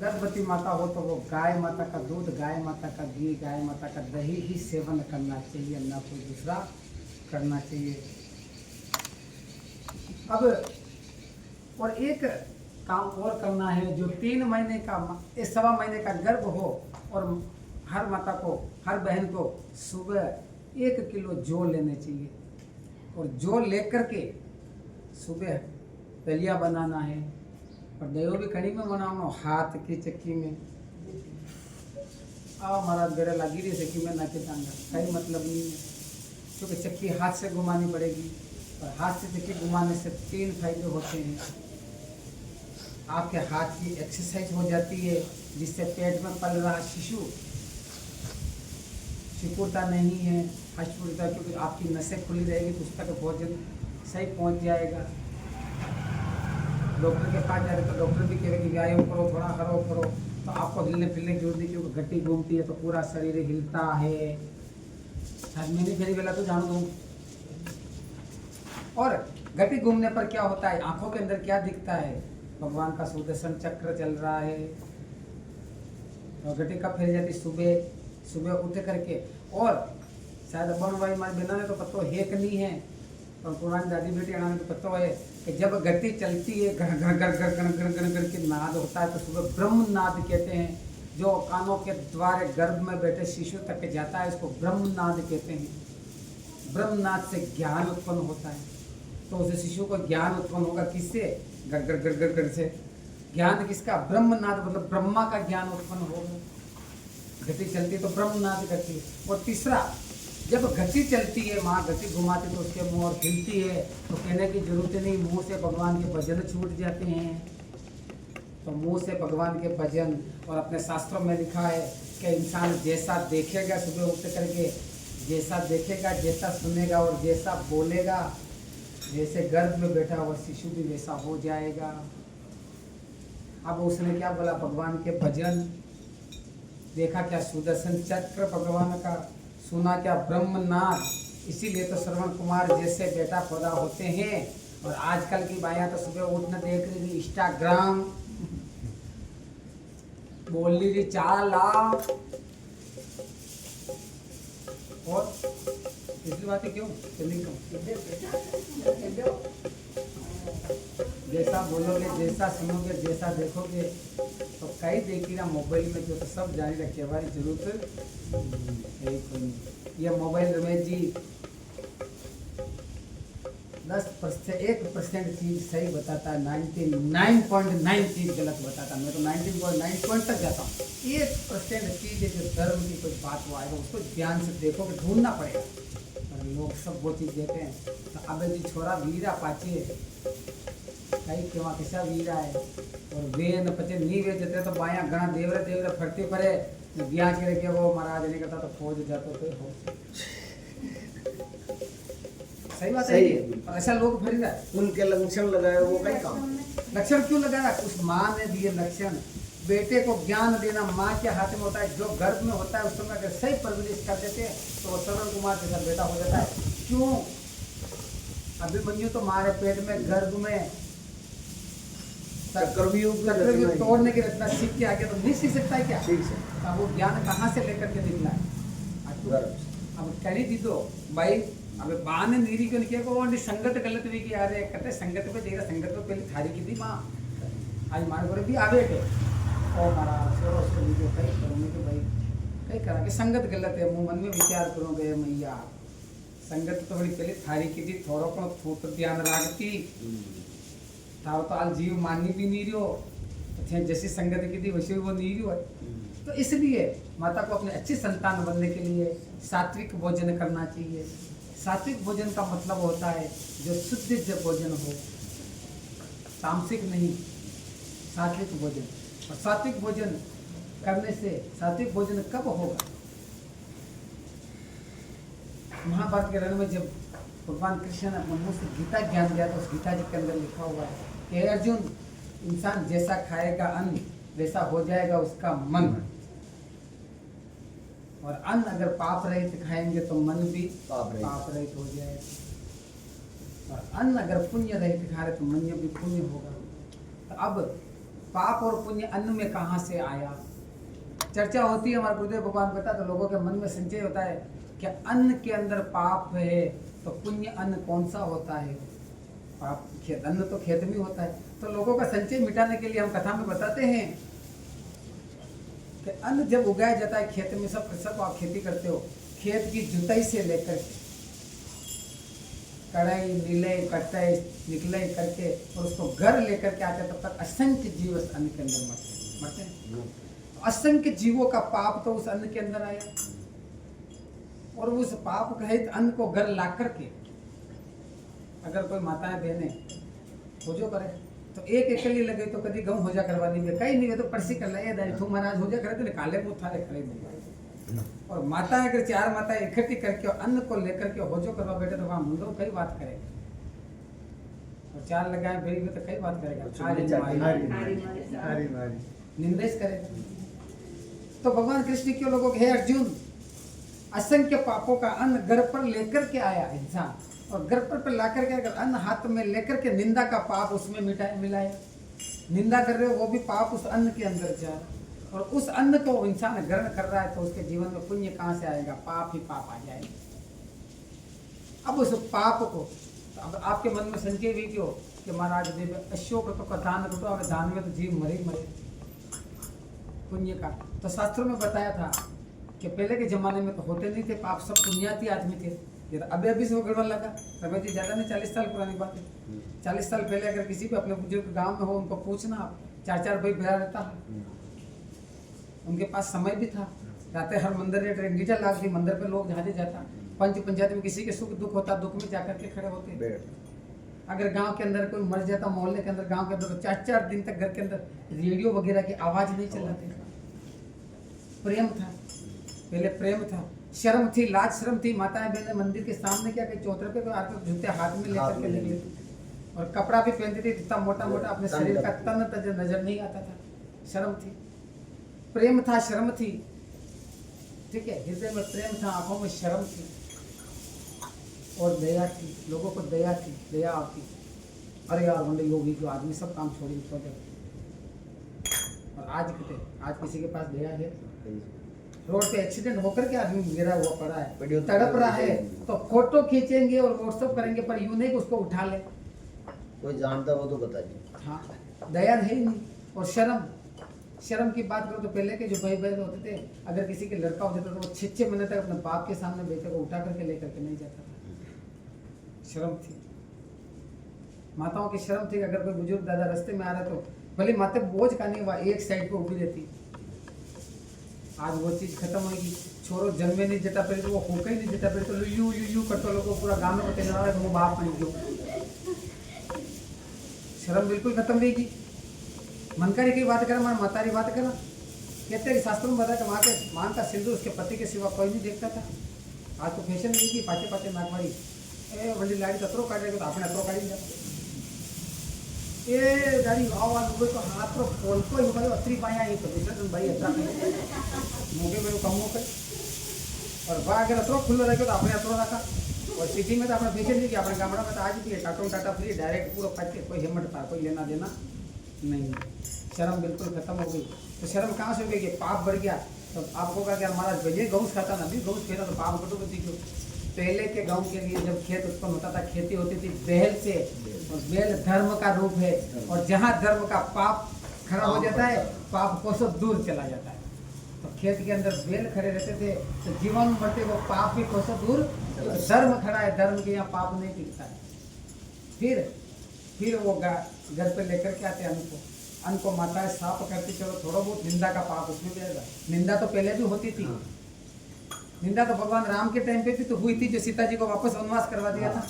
गर्भवती माता हो तो वो गाय माता का दूध, गाय माता का घी, गाय माता का दही ही सेवन करना चाहिए, न कोई दूसरा करना चाहिए। अब और एक काम और करना है, जो 3 महीने का 1.25 महीने का गर्भ हो और हर माता को, हर बहन को सुबह 1 किलो जौ लेने चाहिए और जौ लेकर के सुबह दलिया बनाना है और दयो भी कड़ी में बनाओ, हाथ की चक्की में आओ महाराज बेरा लगी रही चक्की में ना के टांगा, कहीं मतलब नहीं है, क्योंकि चक्की हाथ से घुमानी पड़ेगी और हाथ से चक्की घुमाने से 3 फायदे होते हैं। आपके हाथ की एक्सरसाइज हो जाती है, जिससे पेट में पल रहा शिशु सिकुड़ता नहीं है, हष्टपुष्टता, क्योंकि आपकी नसें खुली रहेगी तो उस तक भोजन सही पहुंच जाएगा। डॉक्टर के पास जा रहे तो डॉक्टर भी कहेगा कि व्यायाम करो, थोड़ा करो, तो आपको हिलने फिरने की जरूरत नहीं, क्योंकि घट्टी घूमती है तो पूरा शरीर हिलता है। आज मैंने फेरी वेला तो जानो दूँ। और घटी घूमने पर क्या होता है, आंखों के अंदर क्या दिखता है, भगवान का सुदर्शन चक्र चल रहा है। और घटी कब फिर जाती, सुबह उठ करके। और शायद अपन भाई मार बिना ने तो पत्तो है कि नहीं है, और पुरानी दादी बेटी अना ने तो पत्तो है कि जब घटी चलती है घर घर घर घर घर घर घर घर के नाद होता है तो सुबह ब्रह्म नाद कहते हैं, जो कानों के द्वारे गर्भ में बैठे शिशु तक जाता है, इसको ब्रह्म नाद कहते हैं। ब्रह्म नाद से ज्ञान उत्पन्न होता है, तो उस शिशु को ज्ञान उत्पन्न होगा किससे, गर गर गर गर गर से। ज्ञान किसका, ब्रह्मनाद, मतलब ब्रह्मा का ज्ञान उत्पन्न होगा। गति चलती तो ब्रह्मनाद करती है। और तीसरा, जब गति चलती है, माँ गति घुमाती तो उसके मुंह और खिलती है, तो कहने की जरूरत नहीं, मुंह से भगवान के भजन छूट जाते हैं। तो मुंह से भगवान के भजन, और अपने शास्त्रों में लिखा है कि इंसान जैसा देखेगा सुबह उठ करके, जैसा देखेगा, जैसा सुनेगा और जैसा बोलेगा, जैसे गर्भ में बैठा हुआ शिशु भी वैसा हो जाएगा। अब उसने क्या बोला, भगवान के भजन, देखा क्या सुदर्शन चक्र भगवान का, सुना क्या ब्रह्मनाद। इसीलिए तो श्रवण कुमार जैसे बेटा पैदा होते हैं। और आजकल की बाइयां तो सुबह उठना देख रही थी इंस्टाग्राम, बोल रही थी चाला, और इसलिए बात क्यों जैसा बोलोगे, जैसा सुनोगे, जैसा देखोगे, तो कई देखी ना मोबाइल में, जो तो सब जारी रखे हमारी जरूरत ये मोबाइल रमेश जी 1% चीज सही बताता है, 99.9 चीज गलत बताता है। मैं तो 19.9 तक जाता हूँ। 1% चीज है जो धर्म की कोई बात वो आएगा, उसको ध्यान से देखोगे, ढूंढना पड़ेगा। और लोग सब वो चीज देते हैं। तो अब जी छोरा वीरा पाचे कई केवा कैसा वीरा है, और वे न पचे नहीं वे देते तो बाया घना देवरे फटते पड़े, ब्याह के रखे वो महाराज नहीं करता तो फौज जाते थे हो। सही बात है। और ऐसा लोग फिर रहा है, उनके लक्षण लगाए वो कई काम, लक्षण क्यों लगाया, उस माँ ने दिए लक्षण। बेटे को ज्ञान देना माँ के हाथ में होता है, जो गर्भ में होता है उस समय अगर सही परवरिश कर देते हैं तो वो श्रवण कुमार जैसा बेटा हो जाता है। क्यों, अभिमन्यु तो मारे पेट में गर्भ में चक्रव्यूह तोड़ने की रचना सीख के आ गया, तो नहीं सीख सकता है क्या? अब वो ज्ञान कहाँ से लेकर के निकला है? अब कड़ी दी दो भाई, अब बान नीरी को निकले को संगत गलत भी किया रे, कहते संगत पे देगा, संगत पे पहले थारी की थी माँ, आज मारे को भी आवे थे और मारा छोरो उसको वीडियो कई करूँगी तो भाई कई करा कि संगत गलत है, मुँह मन में विचार करोगे मैया, संगत तो बड़ी पहले थारी की थी, थोड़ा को थोड़ा ध्यान रखती था, तो आज जीव माननी भी नहीं रहो, जैसी संगत की थी वैसे वो नहीं रही है। तो इसलिए माता को अपने अच्छी संतान बनने के लिए सात्विक भोजन करना चाहिए। सात्विक भोजन का मतलब होता है जो शुद्ध भोजन हो, तामसिक नहीं, सात्विक भोजन। और सात्विक भोजन करने से, सात्विक भोजन कब होगा? महाभारत के रण में जब भगवान कृष्ण ने अपने मुंह से गीता ज्ञान दिया तो उस गीता जी के अंदर लिखा हुआ है कि अर्जुन, इंसान जैसा खाएगा अन्न वैसा हो जाएगा उसका मन। और अन्न अगर पाप रहित खाएंगे तो मन भी पाप रहित हो जाएगा, और अन्न अगर पुण्य रहित खा रहे तो मन भी पुण्य होगा। तो अब पाप और पुण्य अन्न में कहाँ से आया। चर्चा होती है, हमारे गुरुदेव भगवान बता, तो लोगों के मन में संचय होता है कि अन्न के अंदर पाप है तो पुण्य अन्न कौन सा होता है। पाप खेत, अन्न तो खेत में होता है। तो लोगों का संचय मिटाने के लिए हम कथा में बताते हैं कि अन्न जब उगाया जाता है खेत में, सब आप खेती करते हो, खेत की जुताई से लेकर कड़ाई नीले कटाई निकले करके और उसको घर लेकर के आते, तब तक असंख्य जीव उस अन्न के अंदर मरते हैं। असंख्य जीवों का पाप तो उस अन्न के अंदर आया, और उस पाप रहित अन्न को घर ला करके अगर कोई माताएं बहने पूजो करे तो एक एकली लगे तो कभी गऊ हो जा करवानी में कहीं नहीं है, तो परसी कर ले दाई तू महाराज हो जा करे तो काले मुंह थारे खड़े नहीं। और माता अगर 4 माताएं इकट्ठी करके अन्न को लेकर के हो जो करवा बैठे तो वहां मुंडो कई बात करेगा, और 4 लगाए बेड़ी में तो कई बात करेगा, निंदेश करेगा। तो भगवान कृष्ण के लोगों के, हे अर्जुन, असंख्य पापों का अन्न घर पर लेकर के आया इंसान, और घर पर लाकर के अगर अन्न हाथ में लेकर के निंदा का पाप उसमें मिलाया, निंदा कर रहे हो वो भी पाप उस अन्न के अंदर जा, और उस अन्न को इंसान ग्रहण कर रहा है तो उसके जीवन में पुण्य कहाँ से आएगा, पाप ही पाप आ जाएगा। अब उस पाप को, तो अब आपके मन में संचय भी क्यों कि महाराज देव अशोक तो दान करो, अब दान में तो जीव मरे मरे पुण्य का। तो शास्त्रों में बताया था कि पहले के जमाने में तो होते नहीं थे पाप, सब पुण्याती आदमी थे। ये तो अभी से वो गड़बड़ लगा, रमेश जी ज़्यादा नहीं 40 साल पुरानी बात है। 40 साल पहले अगर किसी भी अपने बुजुर्ग गांव में हो उनको पूछना, 4-4 भाई भेड़ा रहता है, उनके पास समय भी था, जाते हर मंदिर में ट्रेंगीटा लाग दी, मंदिर पे लोग जहाँ जाता, पंच पंचायत में किसी के सुख दुख होता, दुख में जाकर के खड़े होते। अगर गांव के अंदर कोई मर जाता, मोहल्ले के अंदर, गांव के अंदर, तो 4-4 दिन तक घर के अंदर रेडियो वगैरह की आवाज नहीं चलाते। प्रेम था, पहले प्रेम था, शर्म थी, लाज शर्म थी। माताएं बहनें मंदिर के सामने क्या कहीं चौतरे पे आते, जूते हाथ में लेकर के निकले थे, और कपड़ा भी पहनती थी इतना मोटा मोटा, अपने शरीर का तन नजर नहीं आता था। शर्म थी, प्रेम था, शर्म थी, ठीक है, हृदय में प्रेम था, आंखों में शर्म थी, और दया थी, लोगों को दया थी, दया आती। अरे यार वंडे योगी जो आदमी सब काम छोड़ी सो गए। और आज किसी के पास दया है? रोड पे एक्सीडेंट होकर के आदमी गिरा हुआ पड़ा है, तड़प रहा है, तो फोटो खींचेंगे और व्हाट्सएप करेंगे, पर यूं नहीं कि उसको उठा ले। कोई जानता हो तो बताइए। हाँ, दया है ही नहीं। और शर्म की बात करो तो पहले के जो भाई बहन होते थे, अगर किसी के लड़का होता था तो वो 6 महीने तक अपने बाप के सामने बेटे को उठा करके लेकर के नहीं जाता था। शर्म थी, माताओं की शर्म थी। अगर कोई बुजुर्ग दादा रास्ते में आ रहा तो भले माते बोझ का नहीं हुआ, एक साइड पे उभी रहती। आज वो चीज खत्म होगी। छोरो जन्मे नहीं जता पे तो वो होकर ही नहीं जता पे तो यू करते लोगों पूरा गांव में पता चला वो बाप नहीं जो शर्म बिल्कुल खत्म रहेगी। मनकारी की बात करें, मतारी बात करें, कहते हैं शास्त्रों में बताया कि मां का सिंधु उसके पति के सिवा कोई नहीं देखता था। आज तो फैशन नहीं की पाचे नागवाड़ी ए वंडी लाड़ी तत्रो काटे तो आपने अत्रो काटी जाता ए गाड़ी आवाज हुए तो हाथ पर खोल को ही भाई अत्री पाया ही तो दूसरे भाई अच्छा मुके में कम हो कर और बा अगर अत्रो खुला रहे तो आपने अत्रो रखा। और सिटी में तो अपने फैशन नहीं कि अपने गामड़ा में तो आज भी टाटो टाटा फ्री डायरेक्ट पूरा काट के कोई हिम्मत था, कोई लेना देना नहीं। शर्म बिल्कुल खत्म हो गई। तो शर्म कहाँ से हो गई कि पाप बढ़ गया। तो आपको कहा कि महाराज भैया गौस खाता ना, भी गौस खेता तो पाप घटो बची क्यों। पहले के गांव के लिए जब खेत उत्पन्न होता था, खेती होती थी बैल से, और बैल धर्म का रूप है, और जहाँ धर्म का पाप खड़ा हो जाता है, पाप कोसों दूर चला जाता है। तो खेत के अंदर बैल खड़े रहते थे तो जीवन बढ़ते वो पाप भी कोसों दूर, तो धर्म खड़ा है, धर्म के यहाँ पाप नहीं टिकता है। फिर वो घर पे लेकर के आते अन्न को माताएं साफ करती, चलो थोड़ा बहुत निंदा का पाप उसमें भी आएगा। निंदा तो पहले भी होती थी, निंदा तो भगवान राम के टाइम पे भी तो हुई थी, जो सीता जी को वापस वनवास करवा दिया था।